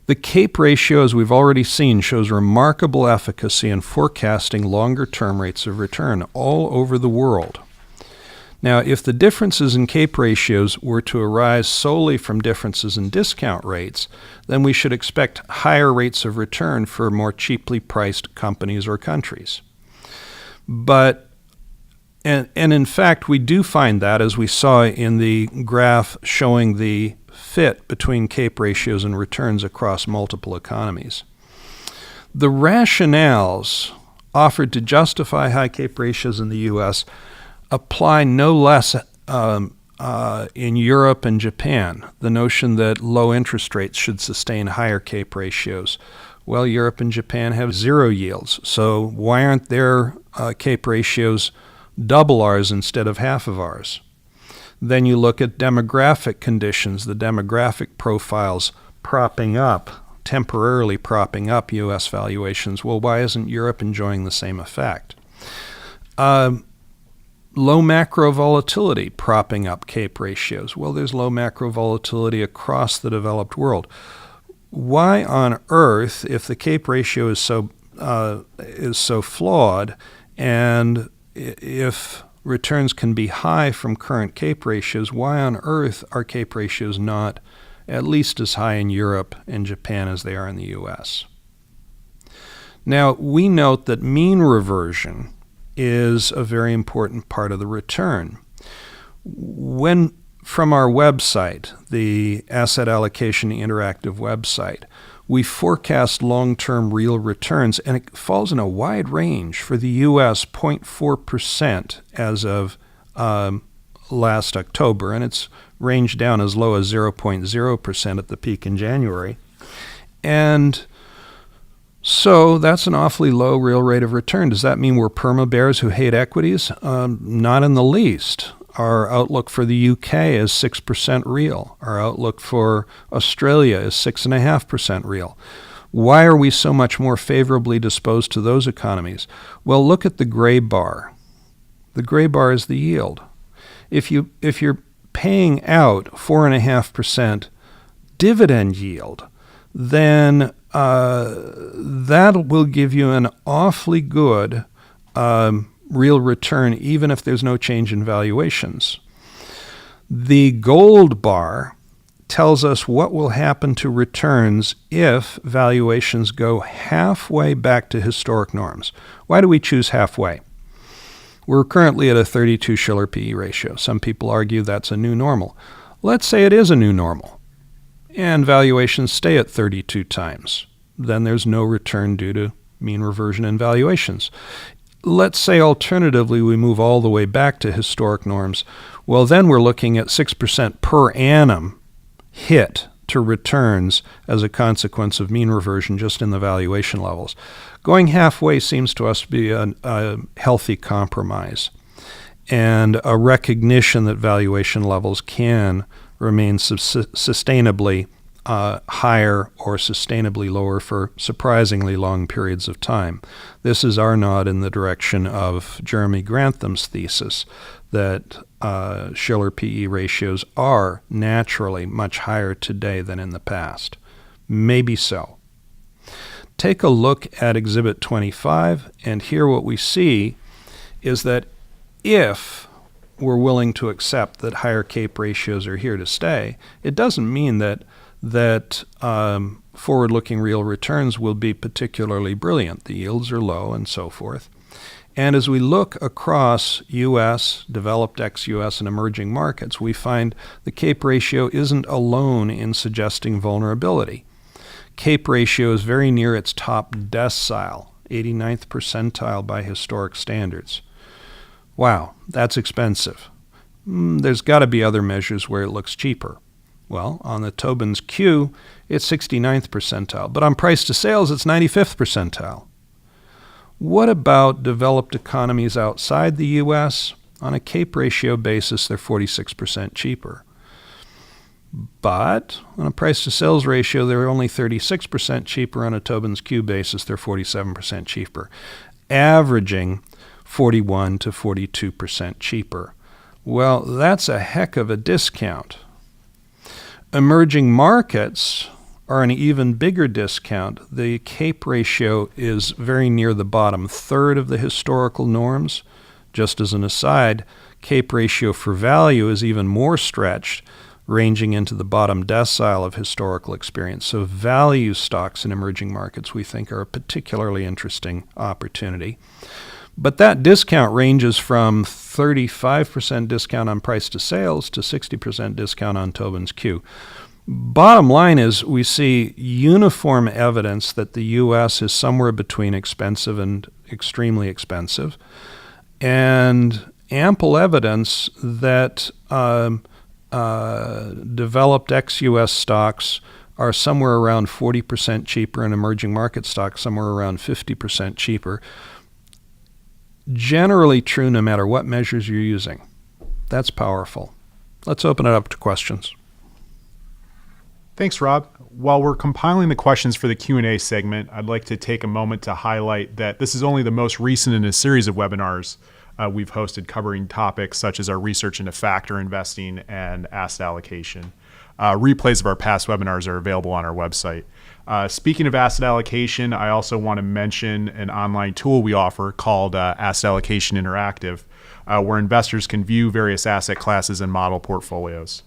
The CAPE ratio, as we've already seen, shows remarkable efficacy in forecasting longer-term rates of return all over the world. Now, if the differences in CAPE ratios were to arise solely from differences in discount rates, then we should expect higher rates of return for more cheaply priced companies or countries. And in fact, we do find that, as we saw in the graph showing the fit between CAPE ratios and returns across multiple economies. The rationales offered to justify high CAPE ratios in the U.S. apply no less in Europe and Japan. The notion that low interest rates should sustain higher CAPE ratios. Well, Europe and Japan have zero yields, so why aren't their CAPE ratios double ours instead of half of ours? Then you look at demographic conditions, the demographic profiles temporarily propping up U.S. valuations. Well, why isn't Europe enjoying the same effect? Low macro volatility propping up CAPE ratios. Well, there's low macro volatility across the developed world. Why on earth, if the CAPE ratio is so flawed, and if returns can be high from current CAPE ratios, why on earth are CAPE ratios not at least as high in Europe and Japan as they are in the U.S.? Now, we note that mean reversion is a very important part of the return. When from our website, the Asset Allocation Interactive website, we forecast long-term real returns, and it falls in a wide range. For the U.S., 0.4% as of last October, and it's ranged down as low as 0.0% at the peak in January. And so that's an awfully low real rate of return. Does that mean we're perma-bears who hate equities? Not in the least. Our outlook for the UK is 6% real. Our outlook for Australia is 6.5% real. Why are we so much more favorably disposed to those economies? Well, look at the gray bar. The gray bar is the yield. If you're paying out 4.5% dividend yield, then that will give you an awfully good real return, even if there's no change in valuations. The gold bar tells us what will happen to returns if valuations go halfway back to historic norms. Why do we choose halfway? We're currently at a 32 Shiller PE ratio. Some people argue that's a new normal. Let's say it is a new normal, and valuations stay at 32 times. Then there's no return due to mean reversion in valuations. Let's say alternatively we move all the way back to historic norms. Well, then we're looking at 6% per annum hit to returns as a consequence of mean reversion just in the valuation levels. Going halfway seems to us to be a healthy compromise and a recognition that valuation levels can remain sustainably higher or sustainably lower for surprisingly long periods of time. This is Arnott in the direction of Jeremy Grantham's thesis that Shiller PE ratios are naturally much higher today than in the past. Maybe so. Take a look at Exhibit 25, and here what we see is that if we're willing to accept that higher CAPE ratios are here to stay, it doesn't mean that forward-looking real returns will be particularly brilliant. The yields are low and so forth. And as we look across U.S., developed ex-U.S., and emerging markets, we find the CAPE ratio isn't alone in suggesting vulnerability. CAPE ratio is very near its top decile, 89th percentile by historic standards. Wow, that's expensive. There's got to be other measures where it looks cheaper. Well, on the Tobins Q, it's 69th percentile, but on price to sales, it's 95th percentile. What about developed economies outside the U.S.? On a CAPE ratio basis, they're 46% cheaper. But on a price to sales ratio, they're only 36% cheaper. On a Tobins Q basis, they're 47% cheaper, averaging 41 to 42% cheaper. Well, that's a heck of a discount. Emerging markets are an even bigger discount. The CAPE ratio is very near the bottom third of the historical norms. Just as an aside, CAPE ratio for value is even more stretched, ranging into the bottom decile of historical experience. So value stocks in emerging markets we think are a particularly interesting opportunity. But that discount ranges from 35% discount on price to sales to 60% discount on Tobins Q. Bottom line is we see uniform evidence that the U.S. is somewhere between expensive and extremely expensive, and ample evidence that developed ex-U.S. stocks are somewhere around 40% cheaper and emerging market stocks somewhere around 50% cheaper. Generally true no matter what measures you're using. That's powerful. Let's open it up to questions. Thanks, Rob. While we're compiling the questions for the Q&A segment, I'd like to take a moment to highlight that this is only the most recent in a series of webinars we've hosted covering topics such as our research into factor investing and asset allocation. Replays of our past webinars are available on our website. Speaking of asset allocation, I also want to mention an online tool we offer called Asset Allocation Interactive, where investors can view various asset classes and model portfolios.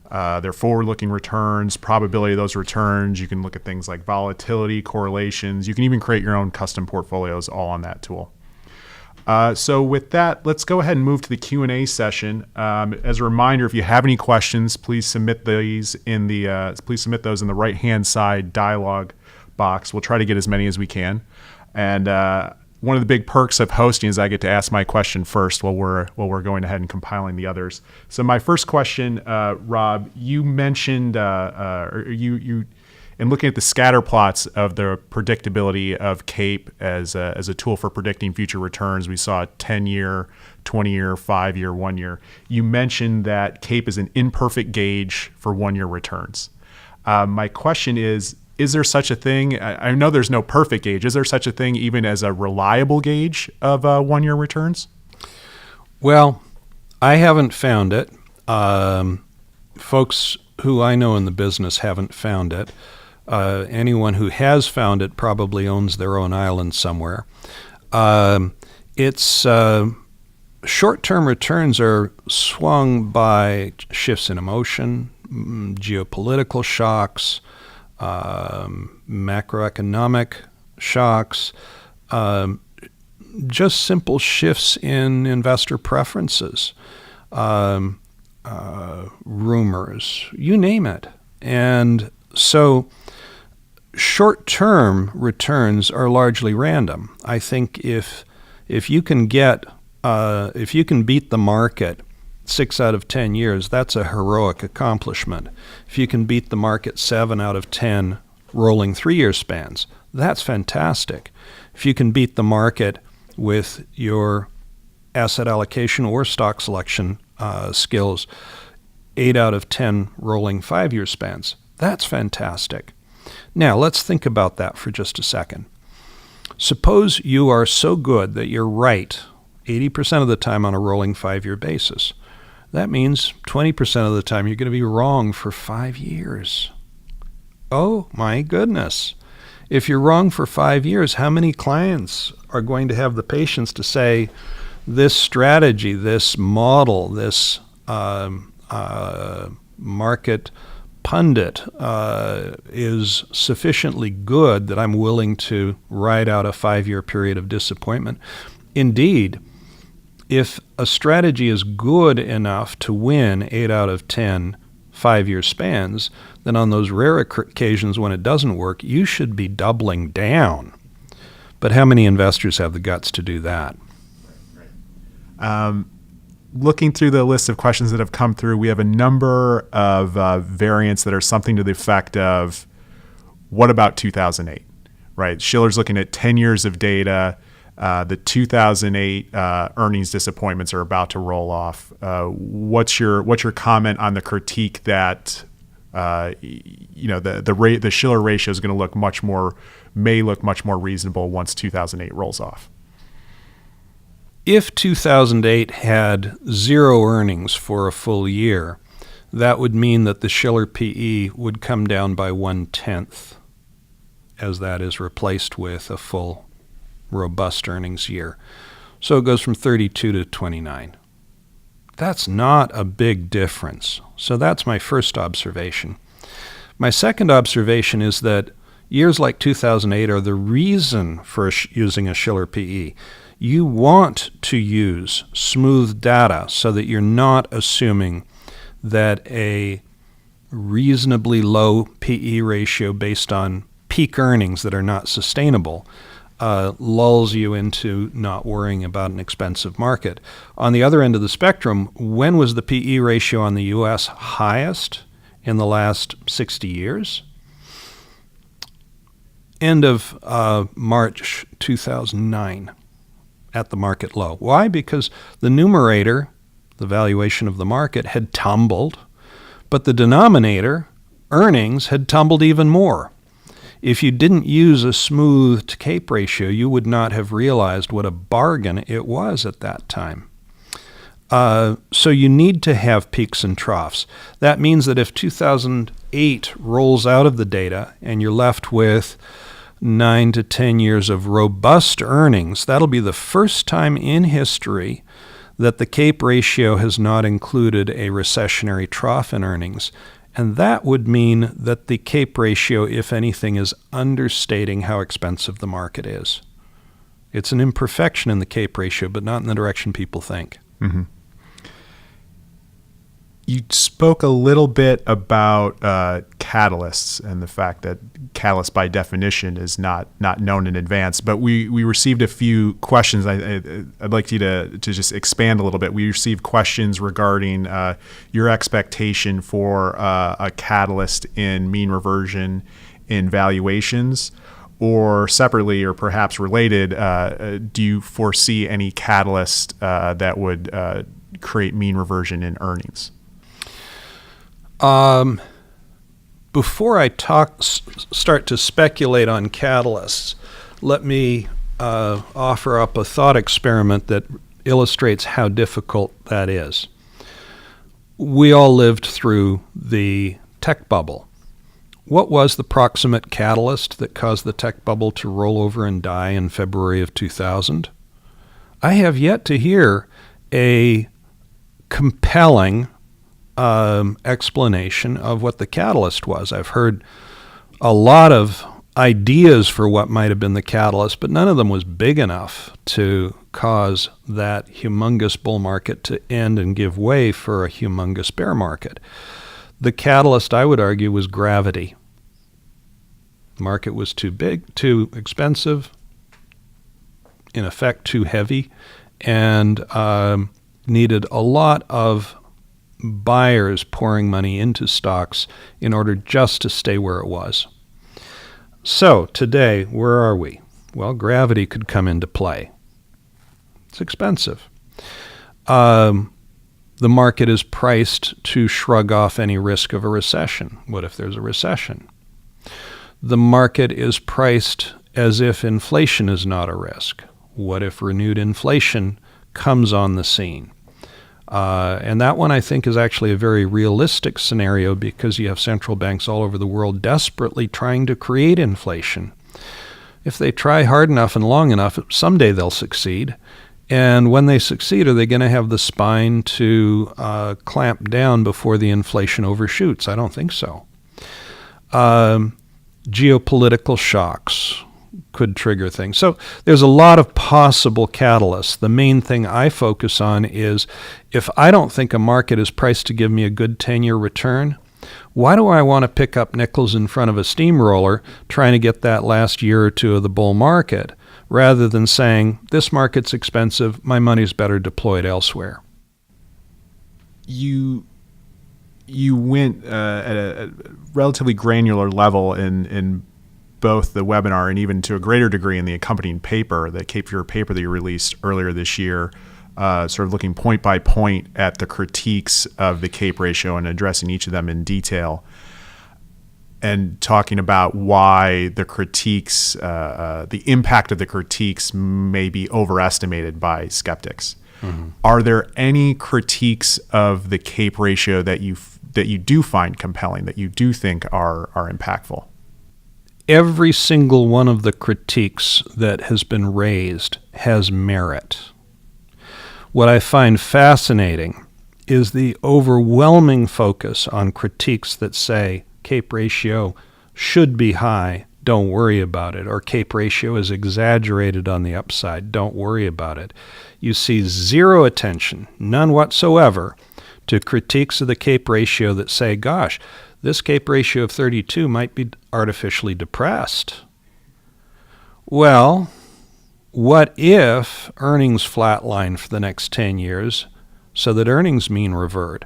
Their forward-looking returns, probability of those returns. You can look at things like volatility, correlations. You can even create your own custom portfolios all on that tool. So with that, let's go ahead and move to the Q&A session. As a reminder, if you have any questions, please submit those in the right-hand side dialog box. We'll try to get as many as we can. And one of the big perks of hosting is I get to ask my question first while we're going ahead and compiling the others. So my first question, Rob, you mentioned in looking at the scatter plots of the predictability of CAPE as a tool for predicting future returns, we saw 10-year, 20-year, 5-year, 1-year. You mentioned that CAPE is an imperfect gauge for 1-year returns. My question is there such a thing? I know there's no perfect gauge. Is there such a thing even as a reliable gauge of 1-year returns? Well, I haven't found it. Folks who I know in the business haven't found it. Anyone who has found it probably owns their own island somewhere. It's short-term returns are swung by shifts in emotion, geopolitical shocks, macroeconomic shocks, just simple shifts in investor preferences, rumors, you name it. And so short-term returns are largely random. I think if you can beat the market 6 out of 10 years, that's a heroic accomplishment. If you can beat the market 7 out of 10 rolling 3-year spans, that's fantastic. If you can beat the market with your asset allocation or stock selection skills 8 out of 10 rolling 5-year spans, that's fantastic. Now, let's think about that for just a second. Suppose you are so good that you're right 80% of the time on a rolling 5-year basis. That means 20% of the time you're going to be wrong for 5 years. Oh my goodness. If you're wrong for 5 years, how many clients are going to have the patience to say, this strategy, this model, this market pundit is sufficiently good that I'm willing to ride out a 5-year period of disappointment? Indeed, if a strategy is good enough to win 8 out of 10 5-year spans, then on those rare occasions when it doesn't work, you should be doubling down. But how many investors have the guts to do that? Looking through the list of questions that have come through, we have a number of variants that are something to the effect of, what about 2008? Right? Shiller's looking at 10 years of data. The 2008 earnings disappointments are about to roll off. What's your comment on the critique that the Shiller ratio is going to may look much more reasonable once 2008 rolls off? If 2008 had 0 earnings for a full year, that would mean that the Shiller PE would come down by 1/10, as that is replaced with a full robust earnings year. So it goes from 32 to 29. That's not a big difference. So that's my first observation. My second observation is that years like 2008 are the reason for using a Shiller PE. You want to use smooth data so that you're not assuming that a reasonably low PE ratio based on peak earnings that are not sustainable lulls you into not worrying about an expensive market. On the other end of the spectrum, when was the PE ratio on the U.S. highest in the last 60 years? End of March 2009 at the market low. Why? Because the numerator, the valuation of the market, had tumbled, but the denominator, earnings, had tumbled even more. If you didn't use a smoothed CAPE ratio, you would not have realized what a bargain it was at that time. So you need to have peaks and troughs. That means that if 2008 rolls out of the data and you're left with 9 to 10 years of robust earnings, that'll be the first time in history that the CAPE ratio has not included a recessionary trough in earnings. And that would mean that the CAPE ratio, if anything, is understating how expensive the market is. It's an imperfection in the CAPE ratio, but not in the direction people think. Mm-hmm. You spoke a little bit about catalysts and the fact that catalyst by definition is not known in advance, but we received a few questions. I'd like you to just expand a little bit. We received questions regarding your expectation for a catalyst in mean reversion in valuations, or separately or perhaps related, do you foresee any catalyst that would create mean reversion in earnings? Before I start to speculate on catalysts, let me offer up a thought experiment that illustrates how difficult that is. We all lived through the tech bubble. What was the proximate catalyst that caused the tech bubble to roll over and die in February of 2000? I have yet to hear a compelling explanation of what the catalyst was. I've heard a lot of ideas for what might have been the catalyst, but none of them was big enough to cause that humongous bull market to end and give way for a humongous bear market. The catalyst, I would argue, was gravity. The market was too big, too expensive, in effect too heavy, and needed a lot of buyers pouring money into stocks in order just to stay where it was. So today, where are we? Well, gravity could come into play. It's expensive. The market is priced to shrug off any risk of a recession. What if there's a recession? The market is priced as if inflation is not a risk. What if renewed inflation comes on the scene? And that one, I think, is actually a very realistic scenario because you have central banks all over the world desperately trying to create inflation. If they try hard enough and long enough, someday they'll succeed. And when they succeed, are they going to have the spine to clamp down before the inflation overshoots? I don't think so. Geopolitical shocks could trigger things. So there's a lot of possible catalysts. The main thing I focus on is if I don't think a market is priced to give me a good 10-year return, why do I want to pick up nickels in front of a steamroller trying to get that last year or two of the bull market rather than saying, this market's expensive, my money's better deployed elsewhere? You went at a relatively granular level in both the webinar and even to a greater degree in the accompanying paper, the Cape Fear paper that you released earlier this year, sort of looking point by point at the critiques of the Cape ratio and addressing each of them in detail and talking about why the critiques, the impact of the critiques may be overestimated by skeptics. Mm-hmm. Are there any critiques of the Cape ratio that you do find compelling, that you do think are impactful? Every single one of the critiques that has been raised has merit. What I find fascinating is the overwhelming focus on critiques that say Cape ratio should be high, don't worry about it, or Cape ratio is exaggerated on the upside, don't worry about it. You see zero attention, none whatsoever, to critiques of the Cape ratio that say, gosh, this Cape ratio of 32 might be artificially depressed. Well, what if earnings flatline for the next 10 years so that earnings mean revert?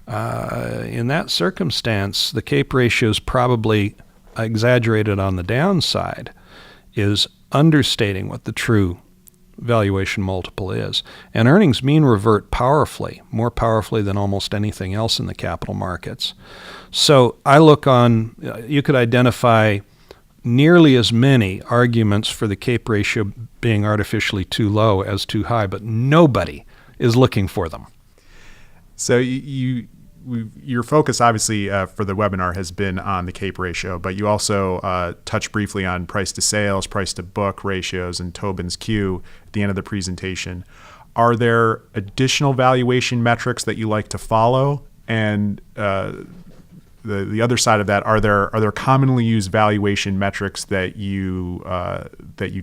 In that circumstance, the Cape ratio is probably exaggerated on the downside, is understating what the true valuation multiple is. And earnings mean revert powerfully, more powerfully than almost anything else in the capital markets. So I look on, you could identify nearly as many arguments for the Cape ratio being artificially too low as too high, but nobody is looking for them. So your focus, obviously, for the webinar has been on the Cape ratio, but you also touched briefly on price to sales, price to book ratios, and Tobins Q at the end of the presentation. Are there additional valuation metrics that you like to follow? And the other side of that, are there commonly used valuation metrics that you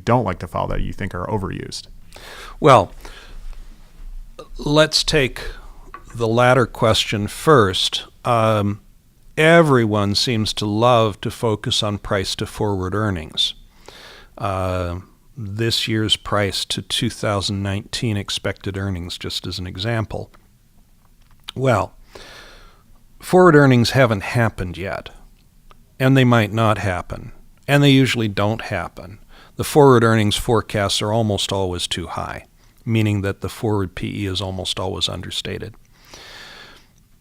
don't like to follow, that you think are overused? Well, let's take the latter question first. Everyone seems to love to focus on price to forward earnings. This year's price to 2019 expected earnings, just as an example. Well, forward earnings haven't happened yet, and they might not happen, and they usually don't happen. The forward earnings forecasts are almost always too high, meaning that the forward PE is almost always understated.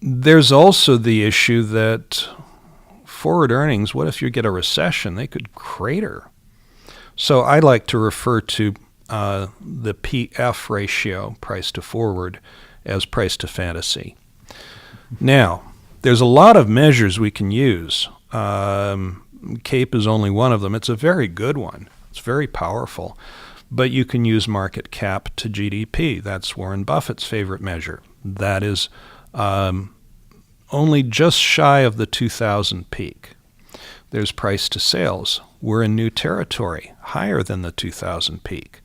There's also the issue that forward earnings, what if you get a recession? They could crater. So I like to refer to the PF ratio, price to forward, as price to fantasy. Now, there's a lot of measures we can use. CAPE is only one of them. It's a very good one. It's very powerful. But you can use market cap to GDP. That's Warren Buffett's favorite measure. That is only just shy of the 2000 peak. There's price to sales. We're in new territory, higher than the 2000 peak.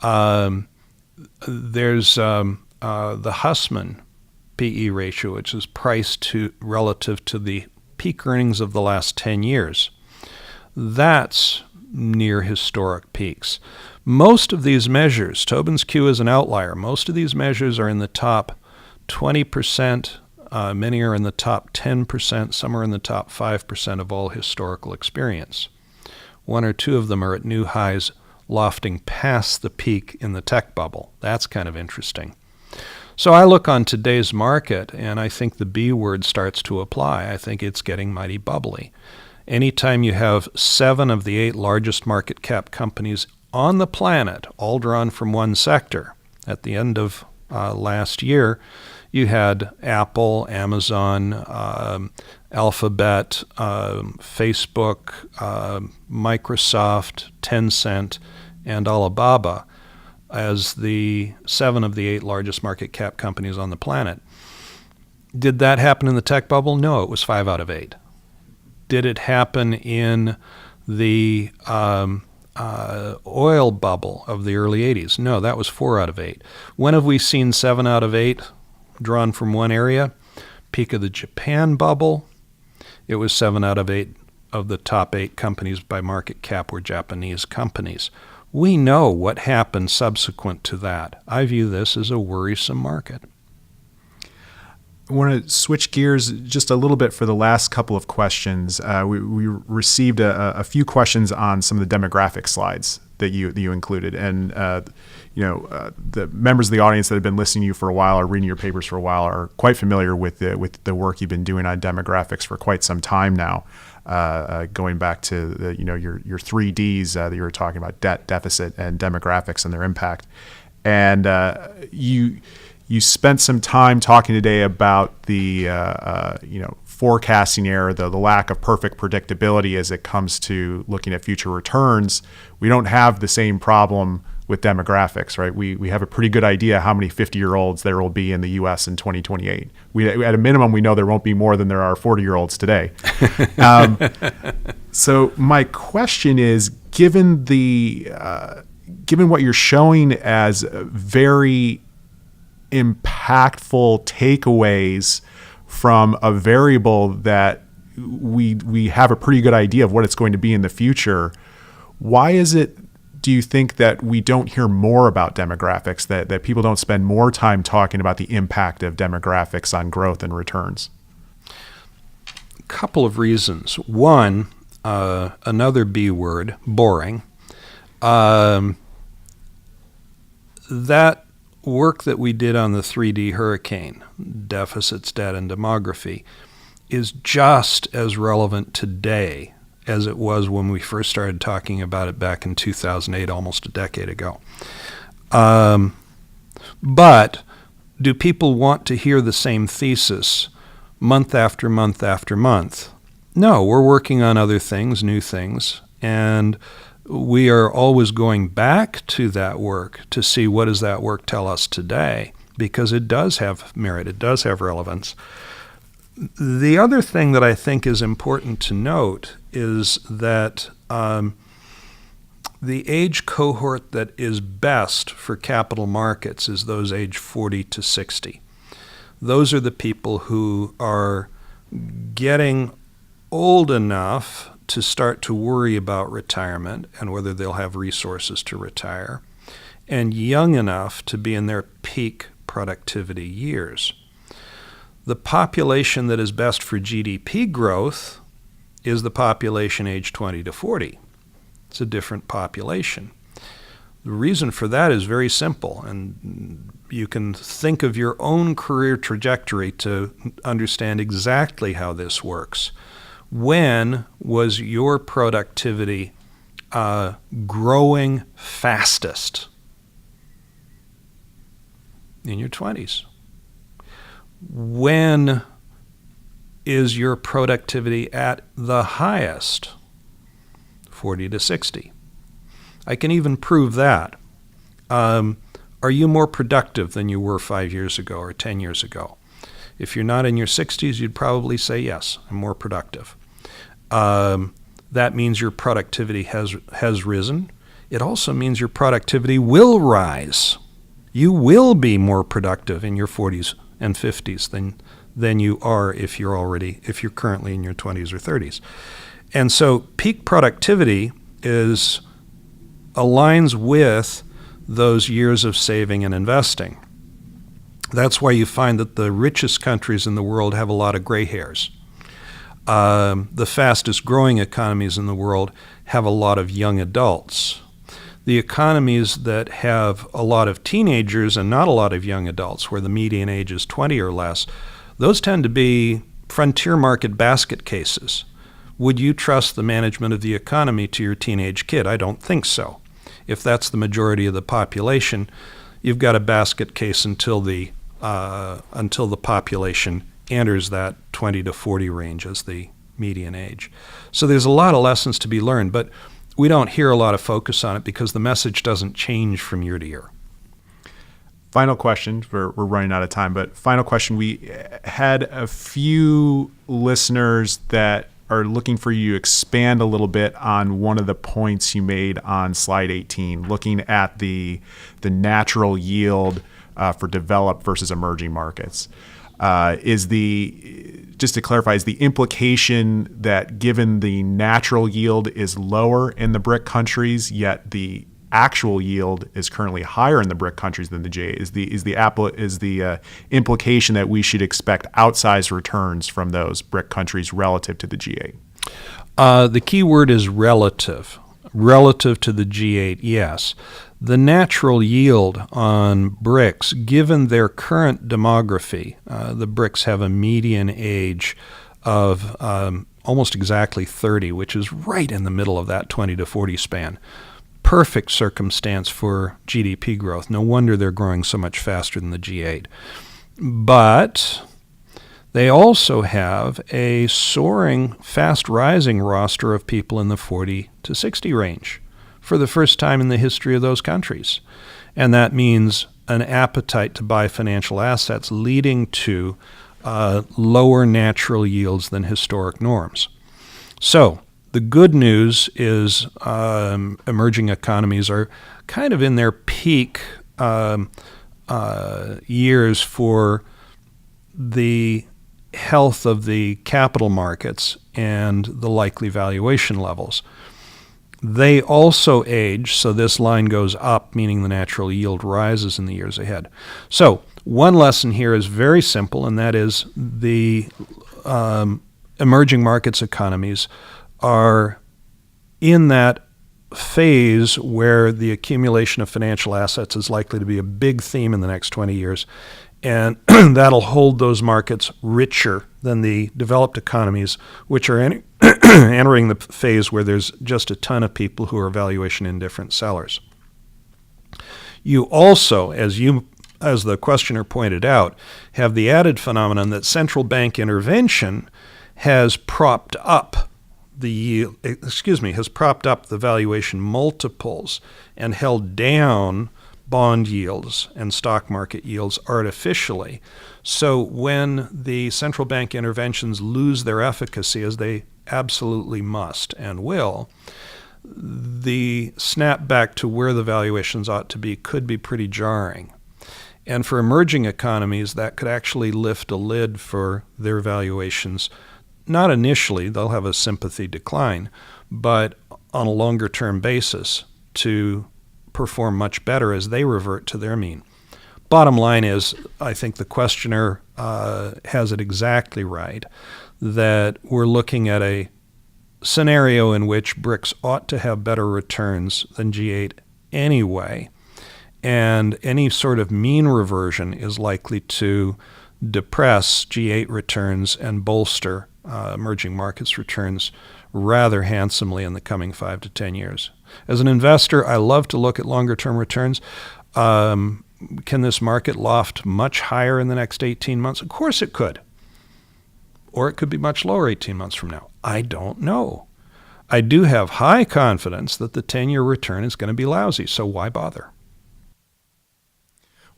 There's the Hussman PE ratio, which is price to relative to the peak earnings of the last 10 years. That's near historic peaks. Most of these measures, Tobins Q is an outlier, most of these measures are in the top 20%, many are in the top 10%, some are in the top 5% of all historical experience. One or two of them are at new highs, lofting past the peak in the tech bubble. That's kind of interesting. So I look on today's market, and I think the B word starts to apply. I think it's getting mighty bubbly. Anytime you have 7 of the 8 largest market cap companies on the planet, all drawn from one sector, at the end of last year, you had Apple, Amazon, Alphabet, Facebook, Microsoft, Tencent, and Alibaba as the 7 of the 8 largest market cap companies on the planet. Did that happen in the tech bubble? No, it was 5 out of 8. Did it happen in the oil bubble of the early 80s? No, that was 4 out of 8. When have we seen 7 out of 8 drawn from one area? Peak of the Japan bubble, it was 7 out of 8 of the top 8 companies by market cap were Japanese companies. We know what happened subsequent to that. I view this as a worrisome market. I want to switch gears just a little bit for the last couple of questions. We received a few questions on some of the demographic slides that you included, and the members of the audience that have been listening to you for a while or reading your papers for a while are quite familiar with the work you've been doing on demographics for quite some time now. Going back to your 3 Ds that you were talking about: debt, deficit, and demographics and their impact. And you spent some time talking today about the forecasting error, the lack of perfect predictability as it comes to looking at future returns. We don't have the same problem with demographics, right? We have a pretty good idea how many 50-year-olds there will be in the U.S. in 2028. At a minimum, we know there won't be more than there are 40-year-olds today. So my question is, given what you're showing as very impactful takeaways from a variable that we have a pretty good idea of what it's going to be in the future, why is it, do you think, that we don't hear more about demographics, that people don't spend more time talking about the impact of demographics on growth and returns? A couple of reasons. One, another B word, boring. That work that we did on the 3D hurricane, deficits, debt, and demography, is just as relevant today as it was when we first started talking about it back in 2008, almost a decade ago. But do people want to hear the same thesis month after month after month? No, we're working on other things, new things, and we are always going back to that work to see what does that work tell us today, because it does have merit, it does have relevance. The other thing that I think is important to note is that the age cohort that is best for capital markets is those age 40 to 60. Those are the people who are getting old enough to start to worry about retirement and whether they'll have resources to retire, and young enough to be in their peak productivity years. The population that is best for GDP growth is the population age 20 to 40. It's a different population. The reason for that is very simple, and you can think of your own career trajectory to understand exactly how this works. When was your productivity growing fastest? In your 20s. When is your productivity at the highest? 40 to 60. I can even prove that. Are you more productive than you were 5 years ago or 10 years ago? If you're not in your 60s, you'd probably say, yes, I'm more productive. That means your productivity has risen. It also means your productivity will rise. You will be more productive in your 40s and 50s than you are if you're currently in your 20s or 30s. And so peak productivity aligns with those years of saving and investing. That's why you find that the richest countries in the world have a lot of gray hairs. The fastest growing economies in the world have a lot of young adults. The economies that have a lot of teenagers and not a lot of young adults, where the median age is 20 or less, those tend to be frontier market basket cases. Would you trust the management of the economy to your teenage kid? I don't think so. If that's the majority of the population, you've got a basket case until the population enters that 20 to 40 range as the median age. So there's a lot of lessons to be learned, but we don't hear a lot of focus on it because the message doesn't change from year to year. Final question, we're running out of time, but final question. We had a few listeners that are looking for you to expand a little bit on one of the points you made on slide 18, looking at the natural yield for developed versus emerging markets. Just to clarify, is the implication that given the natural yield is lower in the BRIC countries, yet the actual yield is currently higher in the BRIC countries than the G8? Is the implication that we should expect outsized returns from those BRIC countries relative to the G8? The key word is relative. Relative to the G8, yes. The natural yield on BRICS, given their current demography, the BRICS have a median age of almost exactly 30, which is right in the middle of that 20 to 40 span. Perfect circumstance for GDP growth. No wonder they're growing so much faster than the G8. But they also have a soaring, fast-rising roster of people in the 40 to 60 range for the first time in the history of those countries. And that means an appetite to buy financial assets leading to lower natural yields than historic norms. So the good news is emerging economies are kind of in their peak years for the health of the capital markets and the likely valuation levels. They also age, so this line goes up, meaning the natural yield rises in the years ahead. So one lesson here is very simple, and that is the emerging markets economies are in that phase where the accumulation of financial assets is likely to be a big theme in the next 20 years. And that'll hold those markets richer than the developed economies, which are entering the phase where there's just a ton of people who are valuation indifferent sellers. You also, as the questioner pointed out, have the added phenomenon that central bank intervention has propped up the valuation multiples and held down bond yields and stock market yields artificially. So when the central bank interventions lose their efficacy, as they absolutely must and will, the snap back to where the valuations ought to be could be pretty jarring. And for emerging economies, that could actually lift a lid for their valuations. Not initially, they'll have a sympathy decline, but on a longer term basis to perform much better as they revert to their mean. Bottom line is, I think the questioner has it exactly right, that we're looking at a scenario in which BRICS ought to have better returns than G8 anyway, and any sort of mean reversion is likely to depress G8 returns and bolster emerging markets returns rather handsomely in the coming 5 to 10 years. As an investor, I love to look at longer-term returns. Can this market loft much higher in the next 18 months? Of course it could. Or it could be much lower 18 months from now. I don't know. I do have high confidence that the 10-year return is going to be lousy, so why bother?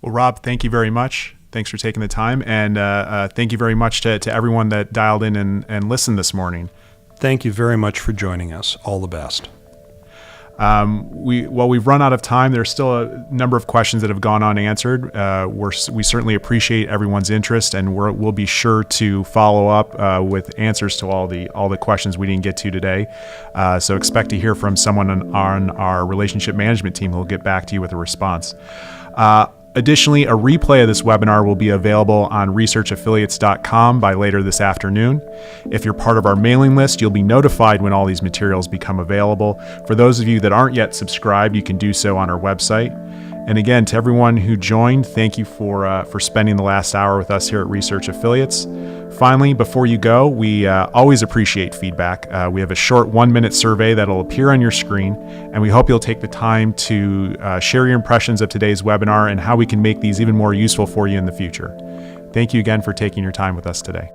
Well, Rob, thank you very much. Thanks for taking the time. And thank you very much to everyone that dialed in and listened this morning. Thank you very much for joining us. All the best. We've run out of time. There's still a number of questions that have gone unanswered. We certainly appreciate everyone's interest, and we'll be sure to follow up with answers to all the questions we didn't get to today. So expect to hear from someone on our relationship management team who will get back to you with a response. Additionally, a replay of this webinar will be available on researchaffiliates.com by later this afternoon. If you're part of our mailing list, you'll be notified when all these materials become available. For those of you that aren't yet subscribed, you can do so on our website. And again, to everyone who joined, thank you for spending the last hour with us here at Research Affiliates. Finally, before you go, we always appreciate feedback. We have a short 1-minute survey that'll appear on your screen, and we hope you'll take the time to share your impressions of today's webinar and how we can make these even more useful for you in the future. Thank you again for taking your time with us today.